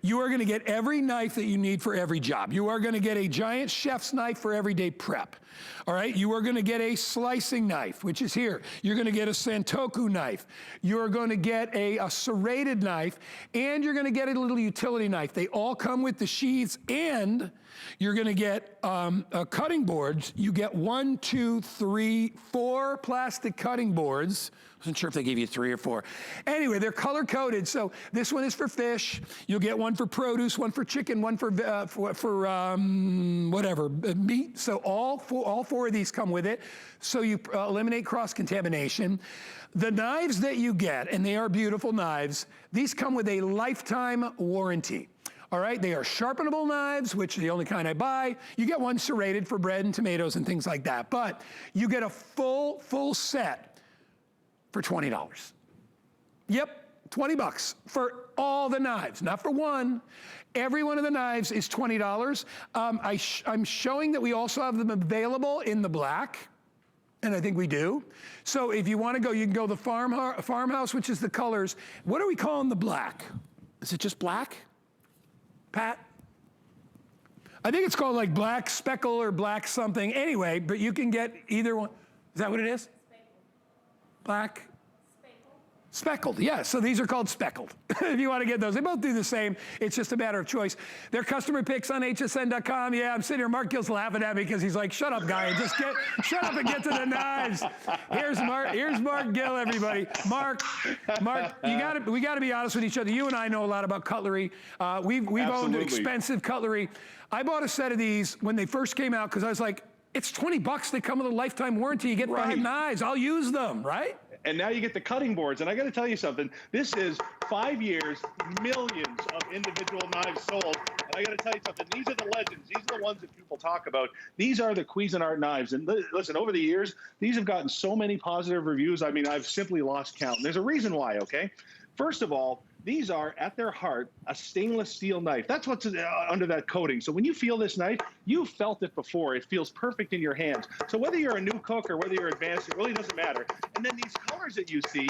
You are gonna get every knife that you need for every job. You are gonna get a giant chef's knife for everyday prep. All right, you are gonna get a slicing knife, which is here. You're gonna get a Santoku knife. You're gonna get a serrated knife, and you're gonna get a little utility knife. They all come with the sheaths, and you're gonna get cutting boards. You get 1, 2, 3, 4 plastic cutting boards. I wasn't sure if they gave you 3 or 4. Anyway, they're color-coded, so this one is for fish. You'll get one for produce, one for chicken, one for whatever, meat. So all four of these come with it, so you eliminate cross-contamination. The knives that you get, and they are beautiful knives, these come with a lifetime warranty. All right, they are sharpenable knives, which are the only kind I buy. You get one serrated for bread and tomatoes and things like that, but you get a full set for $20. Yep, 20 bucks for all the knives, not for one. Every one of the knives is $20. I'm showing that we also have them available in the black, and I think we do. So if you wanna go, you can go the farmhouse, which is the colors. What are we calling the black? Is it just black, Pat? I think it's called like black speckle or black something. Anyway, but you can get either one. Is that what it is? Black? Speckled, yeah, so these are called speckled. If you want to get those, they both do the same. It's just a matter of choice. They're customer picks on hsn.com. Yeah, I'm sitting here, Mark Gill's laughing at me because he's like, shut up, guy, and just shut up and get to the knives. Here's Mark Gill, everybody. Mark, we gotta be honest with each other. You and I know a lot about cutlery. We've owned expensive cutlery. I bought a set of these when they first came out because I was like, it's 20 bucks, they come with a lifetime warranty, you get 5 knives, I'll use them, right? And now you get the cutting boards. And I gotta tell you something, this is 5 years, millions of individual knives sold. And I gotta tell you something, these are the legends. These are the ones that people talk about. These are the Cuisinart knives. And listen, over the years, these have gotten so many positive reviews. I mean, I've simply lost count. And there's a reason why, okay? First of all, these are, at their heart, a stainless steel knife. That's what's under that coating. So when you feel this knife, you've felt it before. It feels perfect in your hands. So whether you're a new cook or whether you're advanced, it really doesn't matter. And then these colors that you see,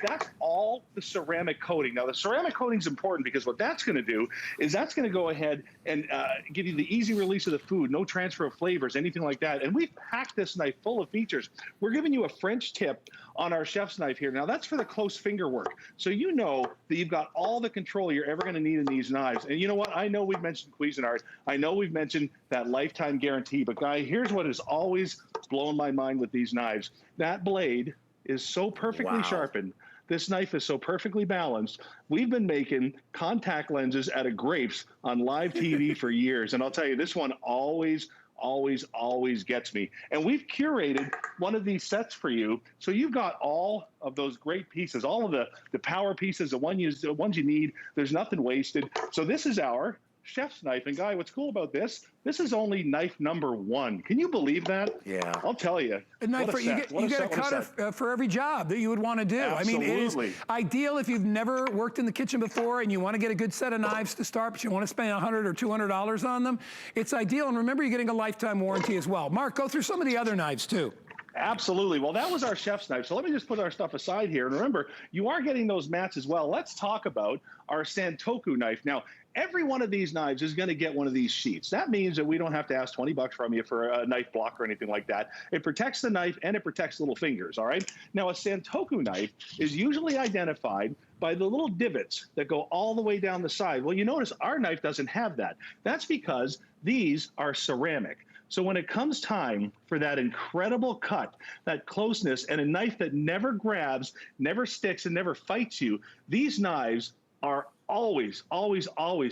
that's all the ceramic coating. Now, the ceramic coating is important because what that's going to do is that's going to go ahead and give you the easy release of the food, no transfer of flavors, anything like that. And we've packed this knife full of features. We're giving you a French tip on our chef's knife here. Now, that's for the close finger work. So you know that you've got all the control you're ever going to need in these knives. And you know what? I know we've mentioned Cuisinart. I know we've mentioned that lifetime guarantee. But, Guy, here's what has always blown my mind with these knives. That blade is so perfectly sharpened. This knife is so perfectly balanced. We've been making contact lenses out of grapes on live TV for years. And I'll tell you, this one always gets me. And we've curated one of these sets for you. So you've got all of those great pieces, all of the power pieces, the ones you need. There's nothing wasted. So this is our chef's knife. And Guy, what's cool about this is only knife number 1. Can you believe that? Yeah. I'll tell you. A knife for, you get a cutter for every job that you would want to do. Absolutely. I mean, it is ideal if you've never worked in the kitchen before and you want to get a good set of knives to start, but you want to spend $100 or $200 on them. It's ideal. And remember, you're getting a lifetime warranty as well. Mark, go through some of the other knives too. Absolutely. Well, that was our chef's knife. So let me just put our stuff aside here. And remember, you are getting those mats as well. Let's talk about our Santoku knife. Now, every one of these knives is going to get one of these sheets. That means that we don't have to ask 20 bucks from you for a knife block or anything like that. It protects the knife and it protects little fingers, all right? Now, a Santoku knife is usually identified by the little divots that go all the way down the side. Well, you notice our knife doesn't have that. That's because these are ceramic. So when it comes time for that incredible cut, that closeness, and a knife that never grabs, never sticks, and never fights you, these knives are always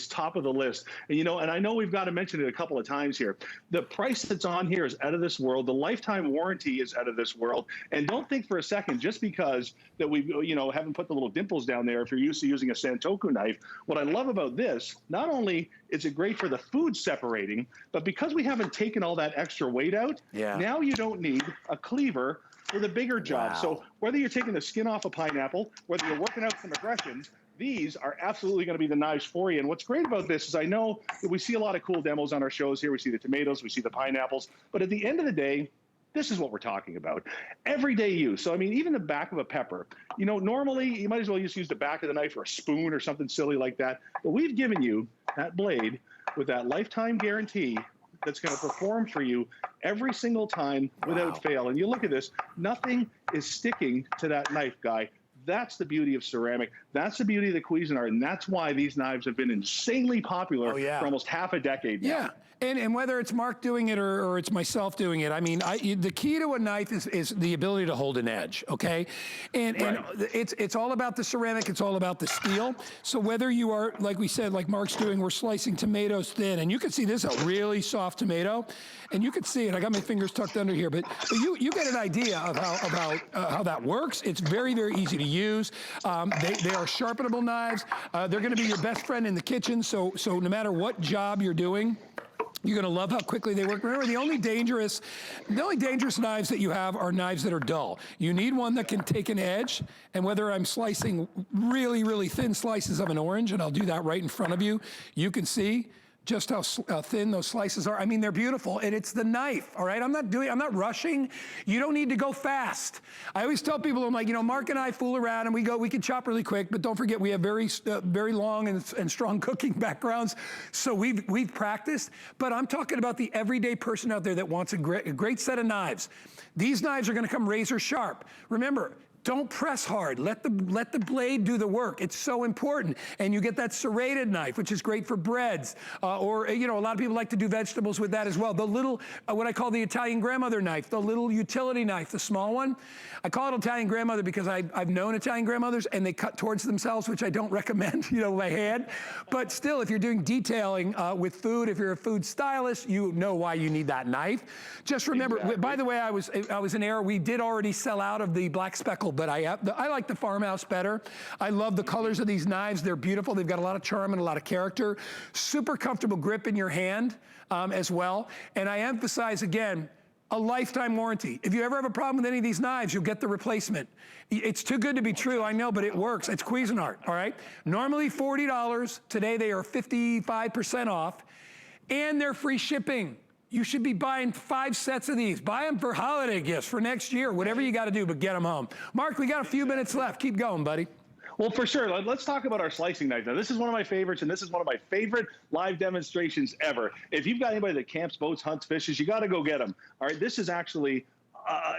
top of the list. And you know, and I know we've got to mention it a couple of times here. The price that's on here is out of this world. The lifetime warranty is out of this world. And don't think for a second, just because that we, you know, haven't put the little dimples down there if you're used to using a Santoku knife. What I love about this, not only is it great for the food separating, but because we haven't taken all that extra weight out, now you don't need a cleaver for the bigger job. So whether you're taking the skin off a pineapple, whether you're working out some aggression, these are absolutely going to be the knives for you. And what's great about this is I know that we see a lot of cool demos on our shows here. We see the tomatoes, we see the pineapples, but at the end of the day, This is what we're talking about. Everyday use. So, I mean, even the back of a pepper, you know, normally you might as well just use the back of the knife or a spoon or something silly like that. But we've given you that blade with that lifetime guarantee that's going to perform for you every single time without fail. And you look at this, nothing is sticking to that knife, Guy. That's the beauty of ceramic. That's the beauty of the Cuisinart, and that's why these knives have been insanely popular for almost half a decade now. Yeah. And whether it's Mark doing it or it's myself doing it, I mean, the key to a knife is the ability to hold an edge, okay? And it's all about the ceramic, it's all about the steel. So whether you are, like we said, like Mark's doing, we're slicing tomatoes thin, and you can see this is a really soft tomato, and you can see it. I got my fingers tucked under here, but you get an idea of how that works. It's very, very easy to use. They are sharpenable knives. They're gonna be your best friend in the kitchen, so no matter what job you're doing, you're gonna love how quickly they work. Remember, the only dangerous knives that you have are knives that are dull. You need one that can take an edge, and whether I'm slicing really, really thin slices of an orange, and I'll do that right in front of you, you can see just how thin those slices are. I mean, they're beautiful, and it's the knife, all right? I'm not rushing. You don't need to go fast. I always tell people, I'm like, you know, Mark and I fool around, and we can chop really quick, but don't forget we have very long and strong cooking backgrounds, so we've practiced, but I'm talking about the everyday person out there that wants a great set of knives. These knives are gonna come razor sharp. Remember, don't press hard. Let the blade do the work. It's so important. And you get that serrated knife, which is great for breads. Or, you know, a lot of people like to do vegetables with that as well. The little, what I call the Italian grandmother knife, the little utility knife, the small one. I call it Italian grandmother because I've known Italian grandmothers and they cut towards themselves, which I don't recommend, you know, by hand. But still, if you're doing detailing with food, if you're a food stylist, you know why you need that knife. Just remember, by the way, I was in error. We did already sell out of the black speckle, but I like the Farmhouse better. I love the colors of these knives. They're beautiful. They've got a lot of charm and a lot of character. Super comfortable grip in your hand as well. And I emphasize again, a lifetime warranty. If you ever have a problem with any of these knives, you'll get the replacement. It's too good to be true, I know, but it works. It's Cuisinart, all right? Normally $40. Today they are 55% off, and they're free shipping. You should be buying 5 sets of these. Buy them for holiday gifts for next year, whatever you got to do, but get them home. Mark, we got a few minutes left. Keep going, buddy. Well, for sure. Let's talk about our slicing knife. Now, this is one of my favorites, and this is one of my favorite live demonstrations ever. If you've got anybody that camps, boats, hunts, fishes, you got to go get them. All right, this is actually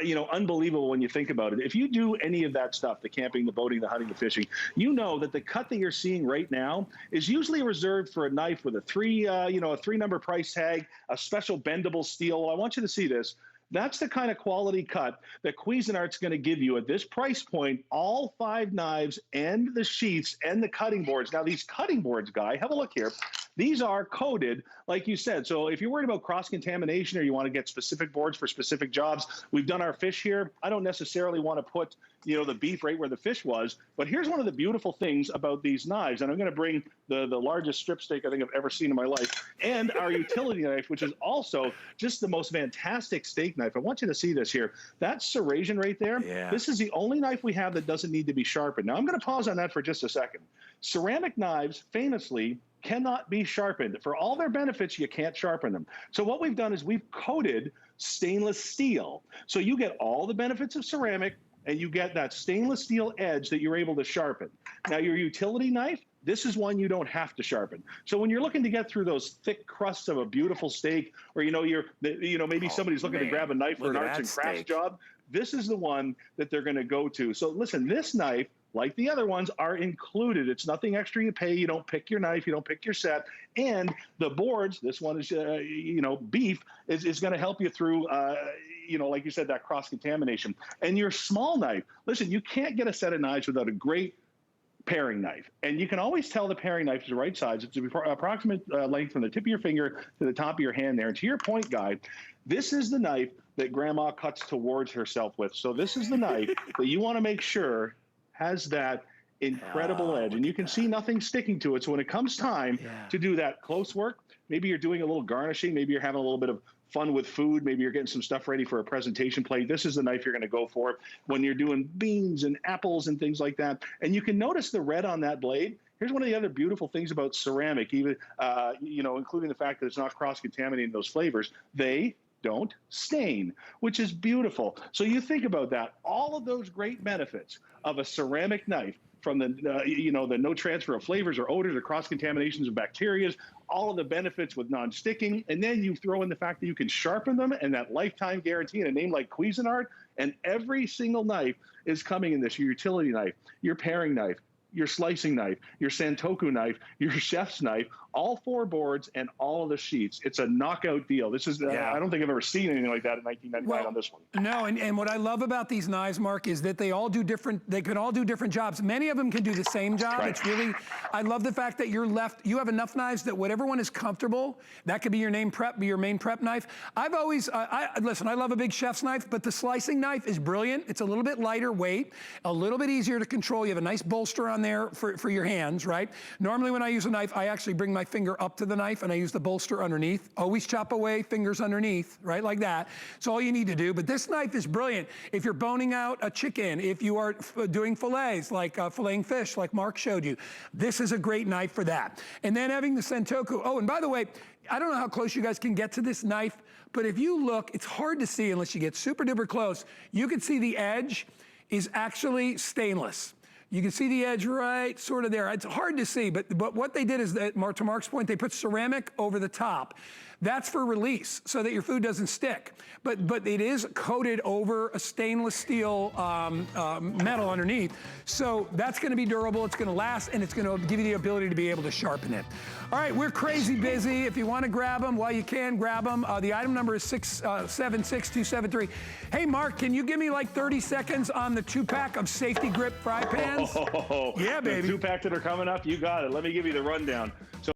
you know, unbelievable when you think about it. If you do any of that stuff, the camping, the boating, the hunting, the fishing, you know that the cut that you're seeing right now is usually reserved for a knife with a 3-number price tag, a special bendable steel. I want you to see this. That's the kind of quality cut that Cuisinart's going to give you at this price point, all 5 knives and the sheaths and the cutting boards. Now, these cutting boards, Guy, have a look here. These are coated, like you said. So if you're worried about cross-contamination or you want to get specific boards for specific jobs, we've done our fish here. I don't necessarily want to put, you know, the beef right where the fish was. But here's one of the beautiful things about these knives. And I'm going to bring the largest strip steak I think I've ever seen in my life, and our utility knife, which is also just the most fantastic steak knife. I want you to see this here. That serration right there, this is the only knife we have that doesn't need to be sharpened. Now, I'm going to pause on that for just a second. Ceramic knives, famously, cannot be sharpened. For all their benefits, you can't sharpen them. So what we've done is we've coated stainless steel. So you get all the benefits of ceramic, and you get that stainless steel edge that you're able to sharpen. Now, your utility knife, this is one you don't have to sharpen. So when you're looking to get through those thick crusts of a beautiful steak, or maybe somebody's looking to grab a knife for an arts and crafts job, this is the one that they're going to go to. So listen, this knife, like the other ones, are included. It's nothing extra you pay. You don't pick your knife. You don't pick your set. And the boards, this one is, beef, is going to help you through, like you said, that cross-contamination. And your small knife, listen, you can't get a set of knives without a great paring knife. And you can always tell the paring knife is the right size. It's approximate length from the tip of your finger to the top of your hand there. And to your point, Guy, this is the knife that Grandma cuts towards herself with. So this is the knife that you want to make sure has that incredible edge, and you can see nothing sticking to it. So when it comes time to do that close work, maybe you're doing a little garnishing, maybe you're having a little bit of fun with food, maybe you're getting some stuff ready for a presentation plate, this is the knife you're going to go for. When you're doing beans and apples and things like that, and you can notice the red on that blade. Here's one of the other beautiful things about ceramic, even including the fact that it's not cross-contaminating those flavors. They don't stain, which is beautiful. So you think about that, all of those great benefits of a ceramic knife, from the the no transfer of flavors or odors or cross contaminations of bacteria, all of the benefits with non-sticking, and then you throw in the fact that you can sharpen them and that lifetime guarantee in a name like Cuisinart, and every single knife is coming in this: your utility knife, your paring knife, your slicing knife, your Santoku knife, your chef's knife, all 4 boards and all of the sheets. It's a knockout deal. This is, I don't think I've ever seen anything like that in 1999 on this one. No, and what I love about these knives, Mark, is that they can all do different jobs. Many of them can do the same job. Right. It's really, I love the fact that you have enough knives that whatever one is comfortable, that could be your main prep knife. I've always, listen, I love a big chef's knife, but the slicing knife is brilliant. It's a little bit lighter weight, a little bit easier to control. You have a nice bolster on there for your hands, right? Normally when I use a knife, I actually bring my finger up to the knife and I use the bolster underneath. Always chop away, fingers underneath, right, like that. It's all you need to do. But this knife is brilliant if you're boning out a chicken, if you are doing fillets, like filleting fish, like Mark showed you. This is a great knife for that. And then having the Santoku. Oh, and by the way, I don't know how close you guys can get to this knife, but if you look, it's hard to see unless you get super duper close. You can see the edge is actually stainless. You can see the edge right sort of there. It's hard to see, but what they did is that, to Mark's point, they put ceramic over the top. That's for release, so that your food doesn't stick. But it is coated over a stainless steel metal underneath. So that's gonna be durable, it's gonna last, and it's gonna give you the ability to be able to sharpen it. All right, we're crazy busy. If you wanna grab them, while you can, grab them. The item number is 676273. Hey, Mark, can you give me like 30 seconds on the 2-pack of safety grip fry pans? Oh, yeah, baby. The 2-pack that are coming up, you got it. Let me give you the rundown. So